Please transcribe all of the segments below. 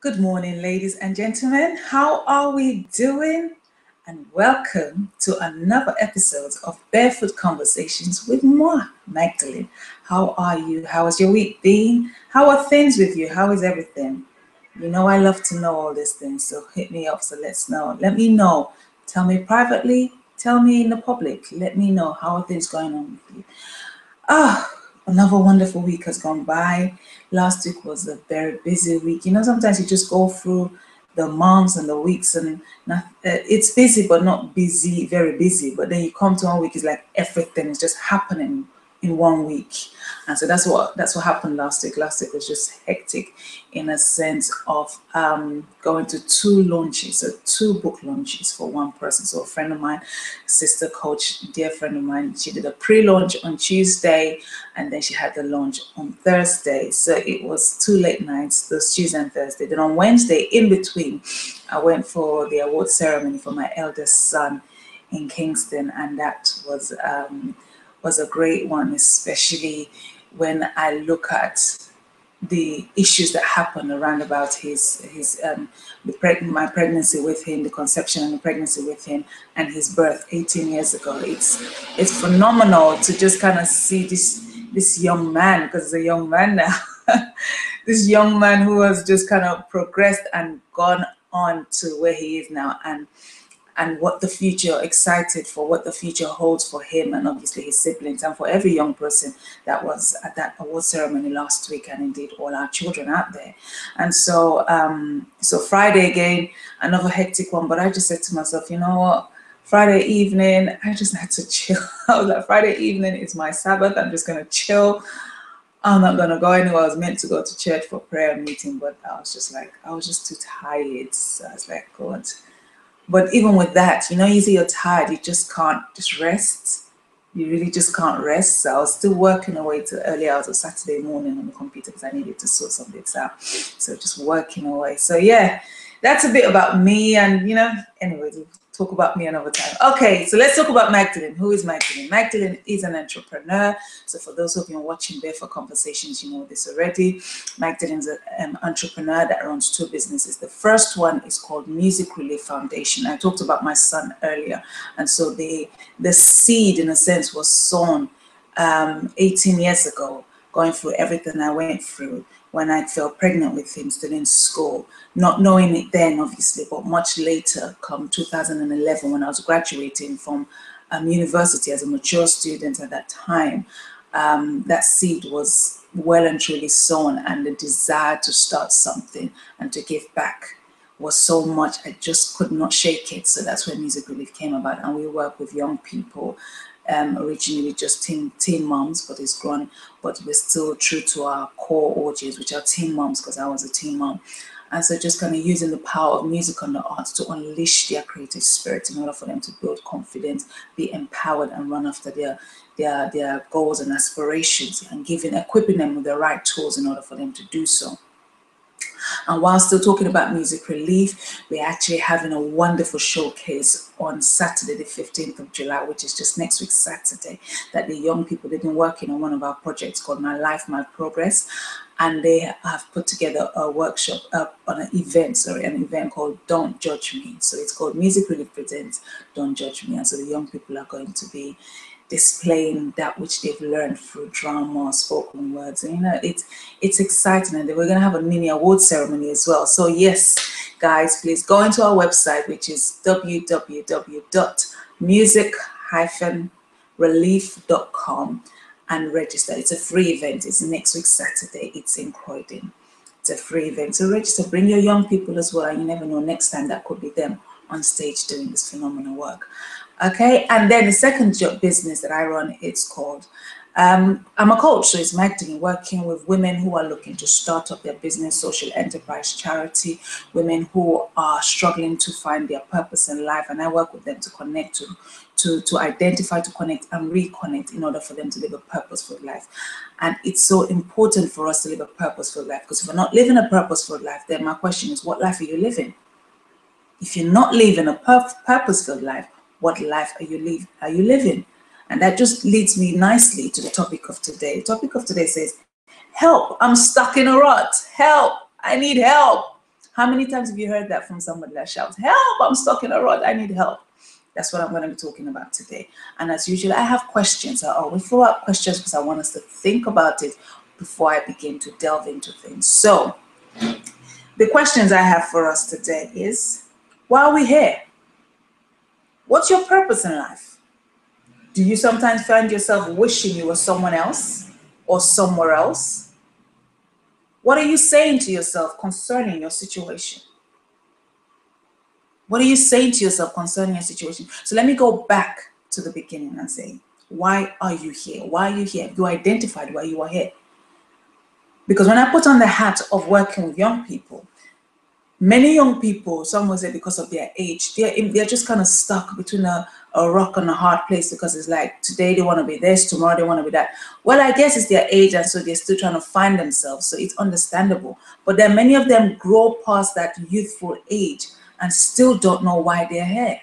Good morning, ladies and gentlemen. How are we doing? And welcome to another episode of Barefoot Conversations with moi, Magdalene. How are you? How has your week been? How are things with you? How is everything? You know, I love to know all these things, so hit me up. So let's know. Let me know. Tell me privately. Tell me in the public. Let me know how are things going on with you. Ah, another wonderful week has gone by. Last week was a very busy week. You know, sometimes you just go through the months and the weeks, and it's busy, but not busy, very busy. But then you come to one week, it's like everything is just happening in one week. And so that's what happened last week. Last week was just hectic in a sense of going to two launches, so two book launches for one person. So a friend of mine, sister coach, dear friend of mine, she did a pre-launch on Tuesday, and then she had the launch on Thursday. So it was two late nights, those Tuesday and Thursday. Then on Wednesday, in between, I went for the award ceremony for my eldest son in Kingston, and that was a great one, especially when I look at the issues that happened around about my pregnancy with him, the conception and the pregnancy with him, and his birth 18 years ago. It's phenomenal to just kind of see this young man, because he's a young man now, this young man who has just kind of progressed and gone on to where he is now, and what the future, excited for what the future holds for him and obviously his siblings and for every young person that was at that award ceremony last week, and indeed all our children out there. And so Friday again, another hectic one, but I just said to myself, you know what, Friday evening, I just had to chill. I was like, Friday evening is my Sabbath, I'm just going to chill. I'm not going to go anywhere. I was meant to go to church for prayer meeting, but I was just too tired. So I was like, God. But even with that, you know, you say you're tired, you just can't just rest. You really just can't rest. So I was still working away till early hours of Saturday morning on the computer because I needed to sort some bits out. So just working away. So yeah, that's a bit about me. And, you know, anyway, we'll talk about me another time. Okay, so let's talk about Magdalene. Who is Magdalene? Magdalene is an entrepreneur. So for those of you watching Barefoot Conversations, you know this already. Magdalene's an entrepreneur that runs two businesses. The first one is called Music Relief Foundation. I talked about my son earlier. And so the seed, in a sense, was sown 18 years ago, going through everything I went through when I fell pregnant with him, still in school, not knowing it then, obviously, but much later, come 2011, when I was graduating from university as a mature student at that time. That seed was well and truly sown, and the desire to start something and to give back was so much, I just could not shake it. So that's when Music Relief came about, and we work with young people, originally just teen moms, but it's grown, but we're still true to our core audience, which are teen moms, because I was a teen mom. And so just kind of using the power of music and the arts to unleash their creative spirit in order for them to build confidence, be empowered, and run after their goals and aspirations, and equipping them with the right tools in order for them to do so. And while still talking about Music Relief, we're actually having a wonderful showcase on Saturday, the 15th of July, which is just next week, Saturday, that the young people, they've been working on one of our projects called My Life, My Progress. And they have put together a workshop on an event called Don't Judge Me. So it's called Music Relief Presents Don't Judge Me. And so the young people are going to be displaying that which they've learned through drama, spoken words, and you know, it's exciting. And we're going to have a mini award ceremony as well. So yes, guys, please go into our website, which is www.music-relief.com, and register. It's a free event. It's next week Saturday. It's in Croydon. It's a free event. So register, bring your young people as well, and you never know, next time that could be them on stage doing this phenomenal work. Okay, and then the second business that I run, it's called, I'm a coach, so it's Magdalene, working with women who are looking to start up their business, social enterprise, charity, women who are struggling to find their purpose in life, and I work with them to connect, to identify, to connect and reconnect in order for them to live a purposeful life. And it's so important for us to live a purposeful life, because if we're not living a purposeful life, then my question is, what life are you living? If you're not living a purposeful life, what life are you living? And that just leads me nicely to the topic of today. The topic of today says, help, I'm stuck in a rut. Help, I need help. How many times have you heard that from somebody that shouts, help, I'm stuck in a rut, I need help? That's what I'm going to be talking about today. And as usual, I have questions. I always throw out questions because I want us to think about it before I begin to delve into things. So the questions I have for us today is, why are we here? What's your purpose in life? Do you sometimes find yourself wishing you were someone else or somewhere else? What are you saying to yourself concerning your situation? What are you saying to yourself concerning your situation? So let me go back to the beginning and say, why are you here? Why are you here? You identified why you are here. Because when I put on the hat of working with young people, many young people, some will say because of their age, they're just kind of stuck between a rock and a hard place, because it's like today they want to be this, tomorrow they want to be that. Well, I guess it's their age, and so they're still trying to find themselves. So it's understandable. But then many of them grow past that youthful age and still don't know why they're here.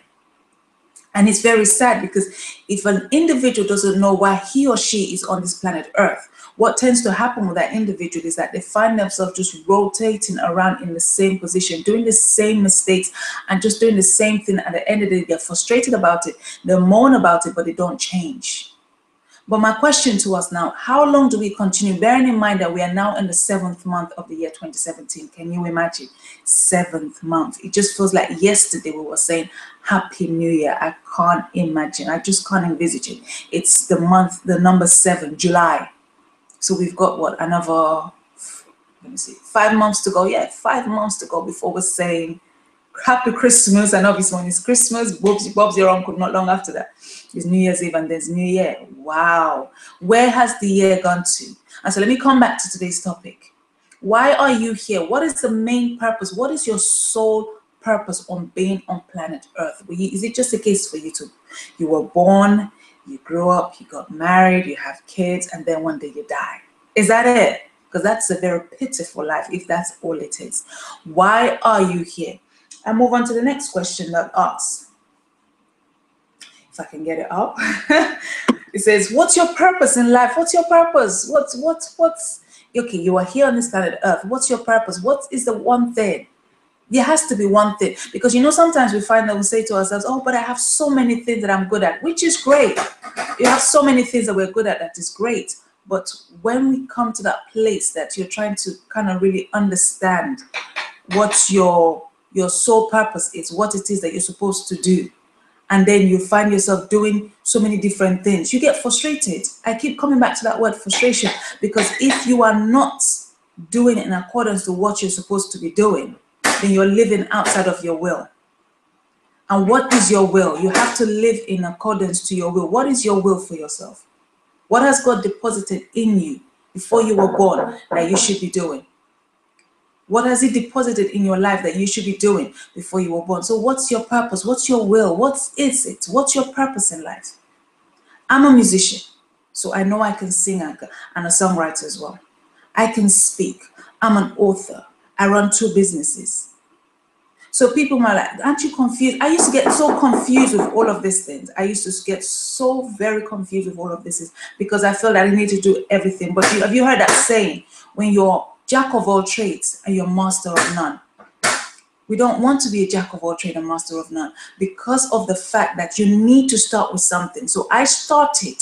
And it's very sad, because if an individual doesn't know why he or she is on this planet Earth, what tends to happen with that individual is that they find themselves just rotating around in the same position, doing the same mistakes and just doing the same thing. At the end of the day, they're frustrated about it, they moan about it, but they don't change. But my question to us now, how long do we continue, bearing in mind that we are now in the 7th month of the year 2017? Can you imagine? 7th month. It just feels like yesterday we were saying Happy New Year. I can't imagine. I just can't envisage it. It's the month, the number 7, July. So we've got what, another, let me see, 5 months to go. Yeah, 5 months to go before we're saying Happy Christmas. And obviously when it's Christmas, Bob's your uncle. Not long after that, it's New Year's Eve and there's New Year. Wow. Where has the year gone to? And so let me come back to today's topic. Why are you here? What is the main purpose? What is your sole purpose on being on planet Earth? Is it just a case for you were born, you grew up, you got married, you have kids, and then one day you die? Is that it? Because that's a very pitiful life if that's all it is. Why are you here? I move on to the next question that asks, if I can get it up. It says, what's your purpose in life? What's your purpose? What's okay, you are here on this planet Earth. What's your purpose? What is the one thing? There has to be one thing, because sometimes we find that we say to ourselves, oh, but I have so many things that I'm good at, which is great. You have so many things that we're good at, that is great. But when we come to that place that you're trying to kind of really understand what your sole purpose is, what it is that you're supposed to do, and then you find yourself doing so many different things, you get frustrated. I keep coming back to that word frustration, because if you are not doing it in accordance to what you're supposed to be doing, then you're living outside of your will. And what is your will? You have to live in accordance to your will. What is your will for yourself? What has God deposited in you before you were born that you should be doing? What has He deposited in your life that you should be doing before you were born? So what's your purpose? What's your will? What is it? What's your purpose in life? I'm a musician, so I know I can sing and a songwriter as well. I can speak. I'm an author. I run 2 businesses. So people might like, aren't you confused? I used to get so confused with all of these things. I used to get so very confused with all of this, because I felt that I need to do everything. But have you heard that saying, when you're jack of all trades and you're master of none? We don't want to be a jack of all trades and master of none, because of the fact that you need to start with something. So I started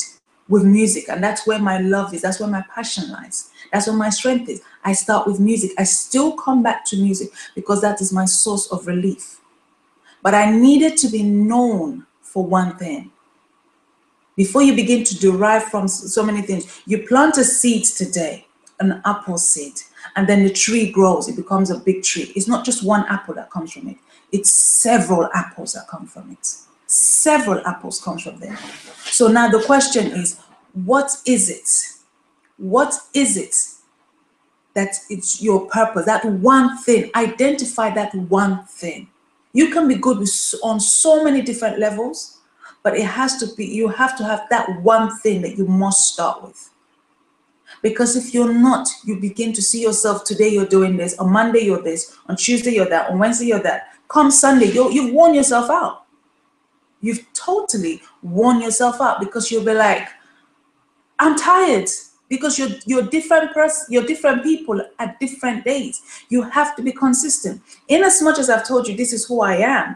with music, and that's where my love is. That's where my passion lies. That's where my strength is. I start with music. I still come back to music because that is my source of relief. But I needed to be known for one thing. Before you begin to derive from so many things, you plant a seed today, an apple seed, and then the tree grows. It becomes a big tree. It's not just one apple that comes from it. It's several apples that come from it. Several apples come from there. So now the question is, what is it? What is it that it's your purpose? That one thing. Identify that one thing. You can be good on so many different levels, but it has to be, you have to have that one thing that you must start with. Because if you're not, you begin to see yourself, today you're doing this, on Monday you're this, on Tuesday you're that, on Wednesday you're that. Come Sunday, you've worn yourself out. You've totally worn yourself out, because you'll be like, I'm tired. because you're you're different people at different days. You have to be consistent. In as much as I've told you this is who I am,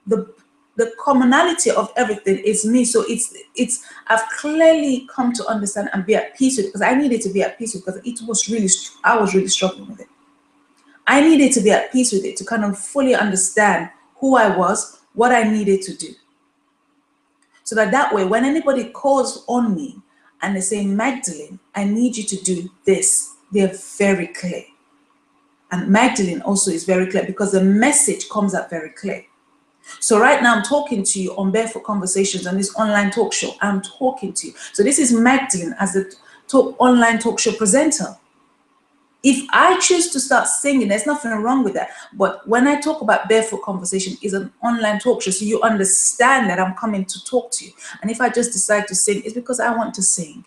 the commonality of everything is me. So it's I've clearly come to understand and be at peace with it, because I needed to be at peace with it, because it was really, I was really struggling with it. I needed to be at peace with it to kind of fully understand who I was, what I needed to do. So that way, when anybody calls on me and they say, Magdalene, I need you to do this, they're very clear. And Magdalene also is very clear, because the message comes out very clear. So right now I'm talking to you on Barefoot Conversations on this online talk show. I'm talking to you. So this is Magdalene as the online talk show presenter. If I choose to start singing, there's nothing wrong with that. But when I talk about Barefoot Conversation, is an online talk show, so you understand that I'm coming to talk to you. And if I just decide to sing, it's because I want to sing.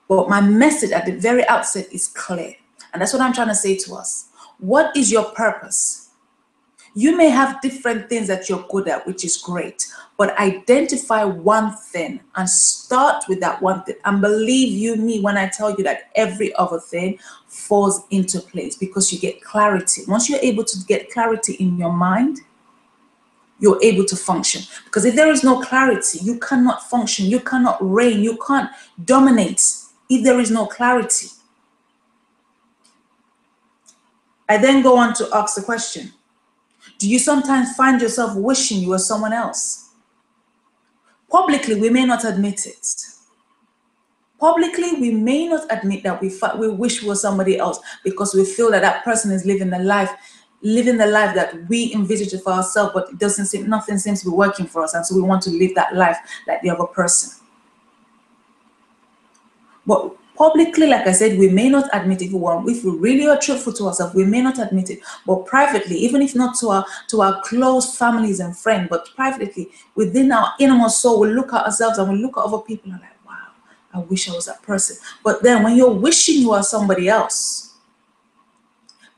But my message at the very outset is clear. And that's what I'm trying to say to us. What is your purpose? You may have different things that you're good at, which is great, but identify one thing and start with that one thing. And believe you me when I tell you that every other thing falls into place, because you get clarity. Once you're able to get clarity in your mind, you're able to function. Because if there is no clarity, you cannot function, you cannot reign, you can't dominate if there is no clarity. I then go on to ask the question, do you sometimes find yourself wishing you were someone else? Publicly, we may not admit it. Publicly, we may not admit that we wish we were somebody else, because we feel that that person is living the life that we envisage for ourselves, but nothing seems to be working for us, and so we want to live that life like the other person. But publicly, like I said, we may not admit it. If we really are truthful to ourselves, we may not admit it. But privately, even if not to our close families and friends, but privately, within our innermost soul, we look at ourselves and we look at other people and like, wow, I wish I was that person. But then when you're wishing you are somebody else,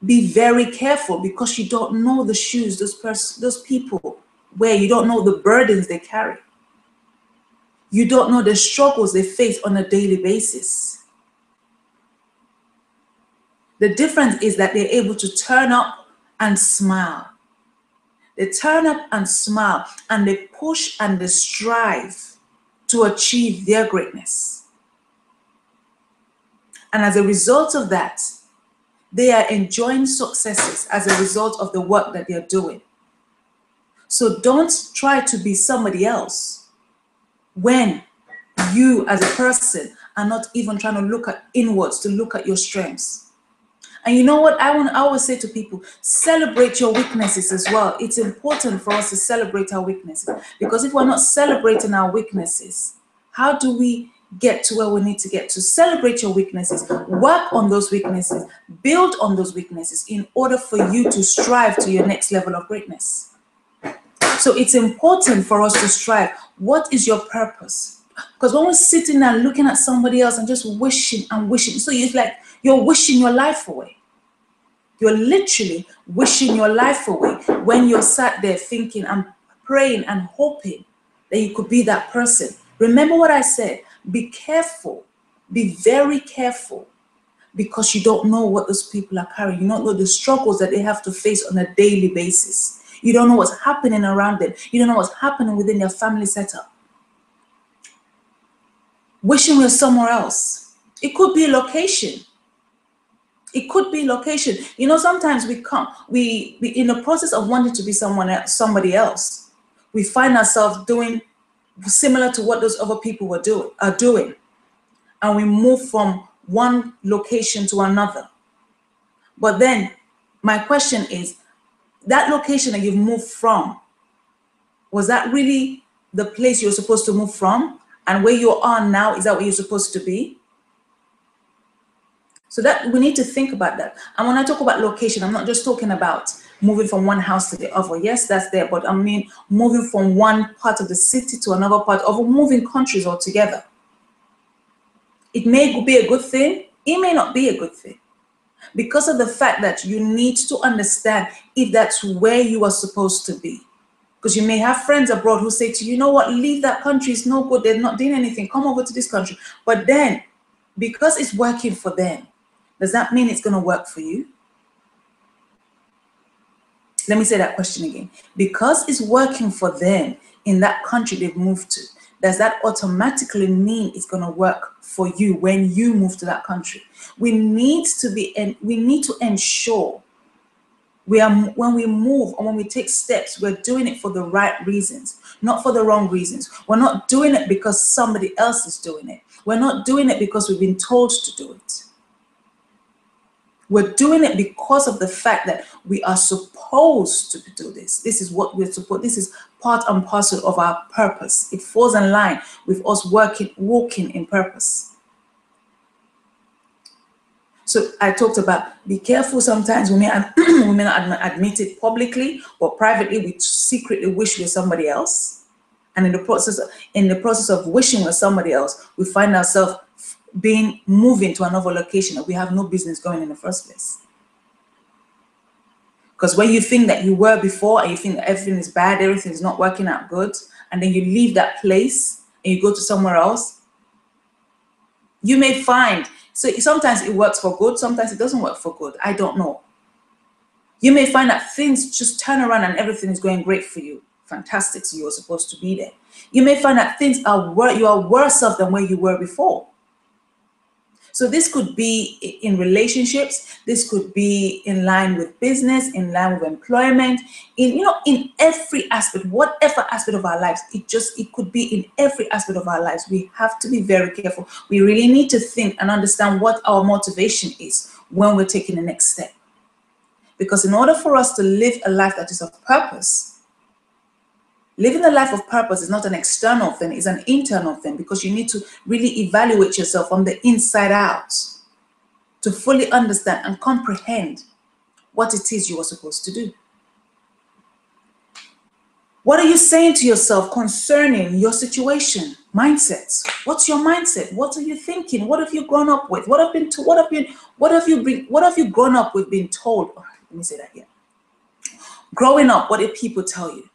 be very careful, because you don't know the shoes those people wear. You don't know the burdens they carry. You don't know the struggles they face on a daily basis. The difference is that they're able to turn up and smile. They turn up and smile, and they push and they strive to achieve their greatness. And as a result of that, they are enjoying successes as a result of the work that they're doing. So don't try to be somebody else when you as a person are not even trying to look at inwards, to look at your strengths. And you know what I always say to people, celebrate your weaknesses as well. It's important for us to celebrate our weaknesses, because if we're not celebrating our weaknesses, how do we get to where we need to get to? Celebrate your weaknesses, work on those weaknesses, build on those weaknesses in order for you to strive to your next level of greatness. So it's important for us to strive. What is your purpose? Because when we're sitting there looking at somebody else and just wishing and wishing, so it's like you're wishing your life away. You're literally wishing your life away when you're sat there thinking and praying and hoping that you could be that person. Remember what I said, be careful, be very careful, because you don't know what those people are carrying. You don't know the struggles that they have to face on a daily basis. You don't know what's happening around them. You don't know what's happening within their family setup. Wishing we're somewhere else. It could be a location. It could be location. You know, sometimes we in the process of wanting to be somebody else, we find ourselves doing similar to what those other people are doing. And we move from one location to another. But then my question is, that location that you've moved from, was that really the place you're supposed to move from? And where you are now, is that where you're supposed to be? So that we need to think about that. And when I talk about location, I'm not just talking about moving from one house to the other. Yes, that's there, but I mean moving from one part of the city to another part, or moving countries altogether. It may be a good thing, it may not be a good thing, because of the fact that you need to understand if that's where you are supposed to be. Because you may have friends abroad who say to you, you know what, leave that country, it's no good, they're not doing anything, come over to this country. But then Because it's working for them, does that mean it's going to work for you? Let me say that question again. Because it's working for them in that country they've moved to, does that automatically mean it's going to work for you when you move to that country? We need to ensure when we move or when we take steps, we're doing it for the right reasons, not for the wrong reasons. We're not doing it because somebody else is doing it. We're not doing it because we've been told to do it. We're doing it because of the fact that we are supposed to do this. This is what we're supposed. This is part and parcel of our purpose. It falls in line with us walking in purpose. So I talked about be careful. Sometimes we may not admit it publicly, but privately we secretly wish we're somebody else. And in the process of wishing we're somebody else, we find ourselves moving to another location that we have no business going in the first place. Because when you think that you were before and you think that everything is bad, everything is not working out good, and then you leave that place and you go to somewhere else, you may find, so sometimes it works for good, sometimes it doesn't work for good. I don't know. You may find that things just turn around and everything is going great for you. Fantastic, so you were supposed to be there. You may find that you are worse off than where you were before. So this could be in relationships, this could be in line with business, in line with employment, in every aspect, whatever aspect of our lives. It could be in every aspect of our lives. We have to be very careful. We really need to think and understand what our motivation is when we're taking the next step. Because in order for us to live a life that is of purpose, living a life of purpose is not an external thing, it's an internal thing, because you need to really evaluate yourself from the inside out to fully understand and comprehend what it is you are supposed to do. What are you saying to yourself concerning your situation? Mindsets. What's your mindset? What are you thinking? What have you grown up with? What have you grown up with being told? Oh, let me say that again. Growing up, what did people tell you?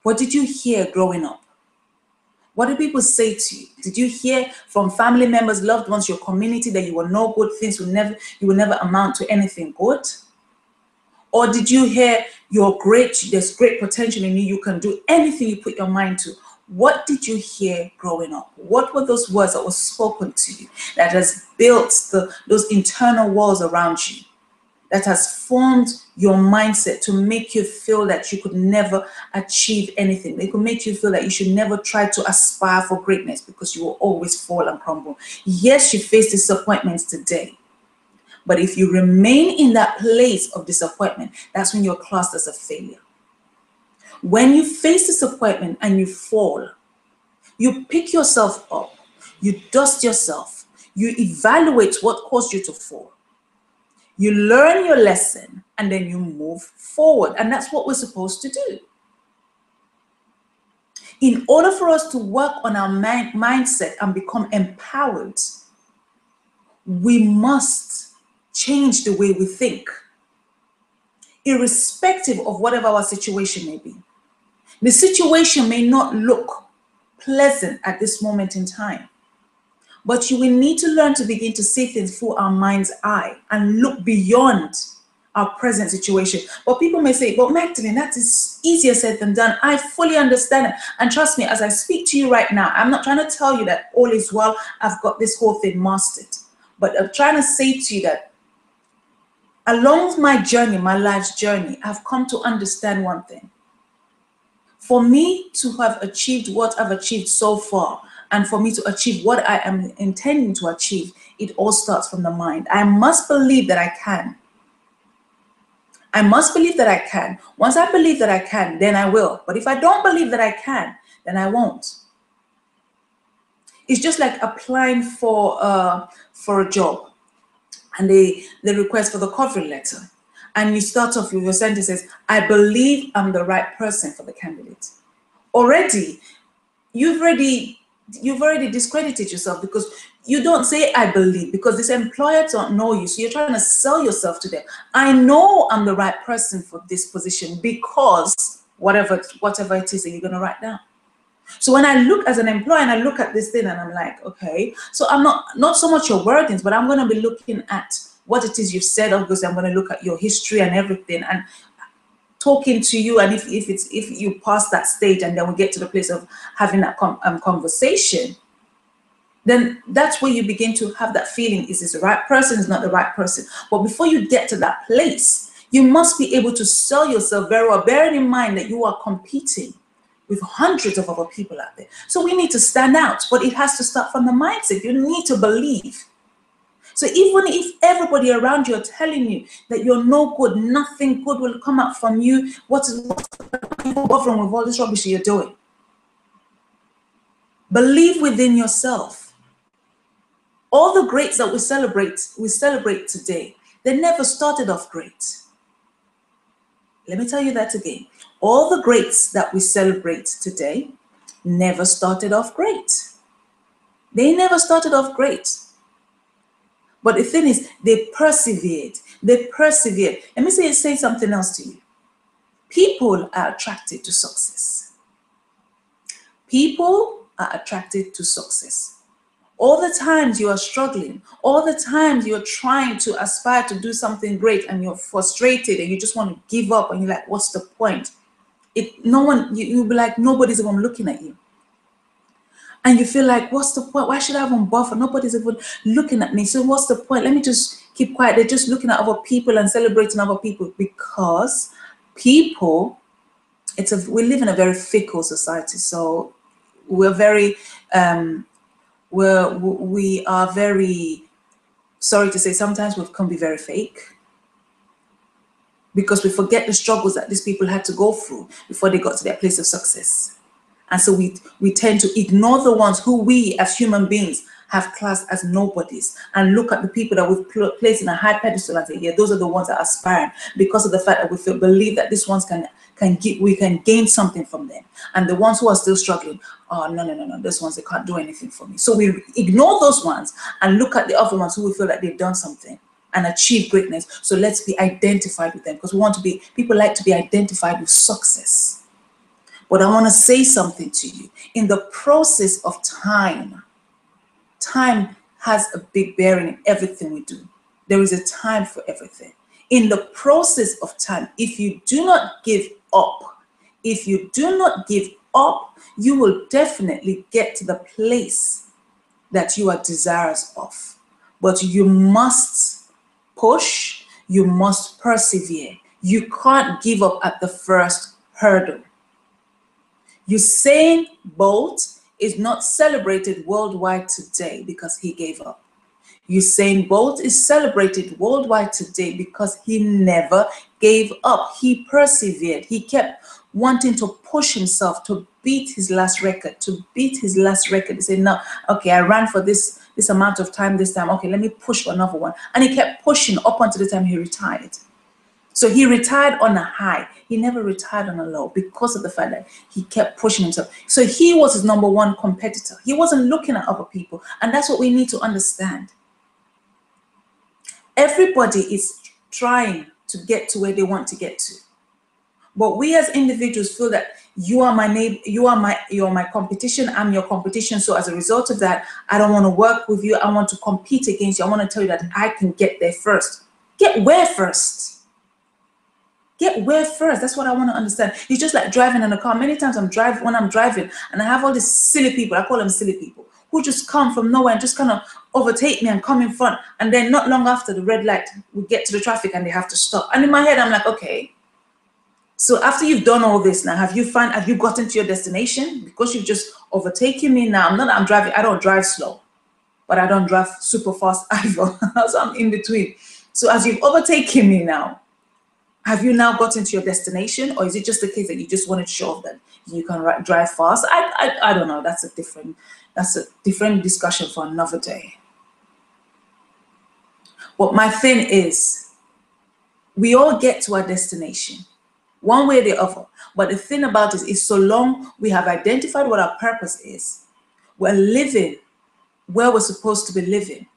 What did you hear growing up? What did people say to you? Did you hear from family members, loved ones, your community that you were no good, you will never amount to anything good? Or did you hear there's great potential in you, you can do anything you put your mind to? What did you hear growing up? What were those words that were spoken to you that has built those internal walls around you, that has formed your mindset to make you feel that you could never achieve anything? It could make you feel that you should never try to aspire for greatness because you will always fall and crumble. Yes, you face disappointments today, but if you remain in that place of disappointment, that's when you're classed as a failure. When you face disappointment and you fall, you pick yourself up, you dust yourself, you evaluate what caused you to fall. You learn your lesson and then you move forward. And that's what we're supposed to do. In order for us to work on our mindset and become empowered, we must change the way we think, irrespective of whatever our situation may be. The situation may not look pleasant at this moment in time, but you will need to learn to begin to see things through our mind's eye and look beyond our present situation. But people may say, but Magdalene, that is easier said than done. I fully understand it. And trust me, as I speak to you right now, I'm not trying to tell you that all is well, I've got this whole thing mastered. But I'm trying to say to you that along my journey, my life's journey, I've come to understand one thing. For me to have achieved what I've achieved so far, and for me to achieve what I am intending to achieve, it all starts from the mind. I must believe that I can. I must believe that I can. Once I believe that I can, then I will. But if I don't believe that I can, then I won't. It's just like applying for a job, and they request for the covering letter. And you start off with your sentences, I believe I'm the right person for the candidate. You've already discredited yourself, because you don't say I believe, because this employer don't know you. So you're trying to sell yourself to them. I know I'm the right person for this position because whatever it is that you're going to write down. So when I look as an employer and I look at this thing and I'm like, okay, so I'm not so much your wordings, but I'm going to be looking at what it is you've said. Obviously, I'm going to look at your history and everything and talking to you. And if you pass that stage and then we get to the place of having that conversation, then that's where you begin to have that feeling: is this the right person? Is not the right person? But before you get to that place, you must be able to sell yourself very well, bearing in mind that you are competing with hundreds of other people out there. So we need to stand out, but it has to start from the mindset. You need to believe. So even if everybody around you are telling you that you're no good, nothing good will come out from you, what's bothering with all this rubbish you're doing? Believe within yourself. All the greats that we celebrate today, they never started off great. Let me tell you that again. All the greats that we celebrate today never started off great. They never started off great. But the thing is, they persevered. They persevered. Let me say something else to you. People are attracted to success. People are attracted to success. All the times you are struggling, all the times you're trying to aspire to do something great and you're frustrated and you just want to give up and you're like, what's the point? You'll be like, nobody's even looking at you. And you feel like, what's the point? Why should I even bother? Nobody's even looking at me. So what's the point? Let me just keep quiet. They're just looking at other people and celebrating other people, because people, we live in a very fickle society. So we're very, we are very, sorry to say, sometimes we can be very fake, because we forget the struggles that these people had to go through before they got to their place of success. And so we tend to ignore the ones who we as human beings have classed as nobodies, and look at the people that we've placed in a high pedestal and say, yeah, those are the ones that are aspiring, because of the fact that we believe that these ones we can gain something from them. And the ones who are still struggling, oh, no, those ones, they can't do anything for me. So we ignore those ones and look at the other ones who we feel like they've done something and achieve greatness. So let's be identified with them, because people like to be identified with success. But I want to say something to you. In the process of time has a big bearing in everything we do. There is a time for everything. In the process of time, if you do not give up, you will definitely get to the place that you are desirous of. But you must push, you must persevere. You can't give up at the first hurdle. Usain Bolt is not celebrated worldwide today because he gave up. Usain Bolt is celebrated worldwide today because he never gave up. He persevered. He kept wanting to push himself to beat his last record, He said, no, okay, I ran for this amount of time this time. Okay, let me push for another one. And he kept pushing up until the time he retired. So he retired on a high. He never retired on a low, because of the fact that he kept pushing himself. So he was his number one competitor. He wasn't looking at other people. And that's what we need to understand. Everybody is trying to get to where they want to get to. But we as individuals feel that you are my neighbor, you're my competition, I'm your competition. So as a result of that, I don't want to work with you. I want to compete against you. I want to tell you that I can get there first. Get where first? Get where first? That's what I want to understand. It's just like driving in a car. Many times when I'm driving and I have all these silly people, I call them silly people, who just come from nowhere and just kind of overtake me and come in front. And then not long after the red light, we get to the traffic and they have to stop. And in my head, I'm like, okay, so after you've done all this now, have you gotten to your destination? Because you've just overtaken me now. I'm driving, I don't drive slow, but I don't drive super fast either. So I'm in between. So as you've overtaken me now, have you now gotten to your destination, or is it just the case that you just wanted to show off that you can drive fast? I don't know. That's a different discussion for another day. But my thing is, we all get to our destination, one way or the other. But the thing about it is, so long we have identified what our purpose is, we're living where we're supposed to be living.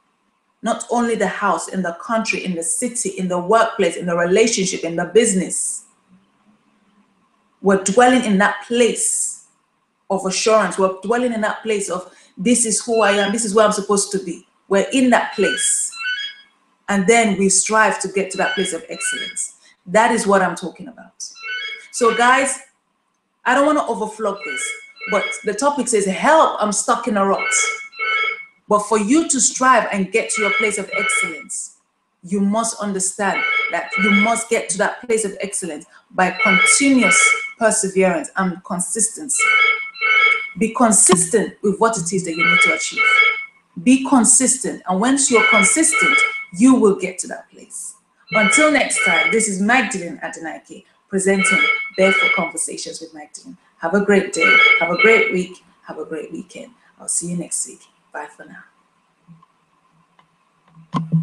Not only the house, in the country, in the city, in the workplace, in the relationship, in the business. We're dwelling in that place. of assurance. We're dwelling in that place of, this is who I am, this is where I'm supposed to be. We're in that place. And then we strive to get to that place of excellence. That is what I'm talking about. So guys, I don't want to overflog this, but the topic says, help, I'm stuck in a rut. But for you to strive and get to your place of excellence, you must understand that you must get to that place of excellence by continuous perseverance and consistency. Be consistent with what it is that you need to achieve. Be consistent. And once you're consistent, you will get to that place. Until next time, this is Magdalene Adenike presenting Barefoot Conversations with Magdalene. Have a great day. Have a great week. Have a great weekend. I'll see you next week. Bye for now.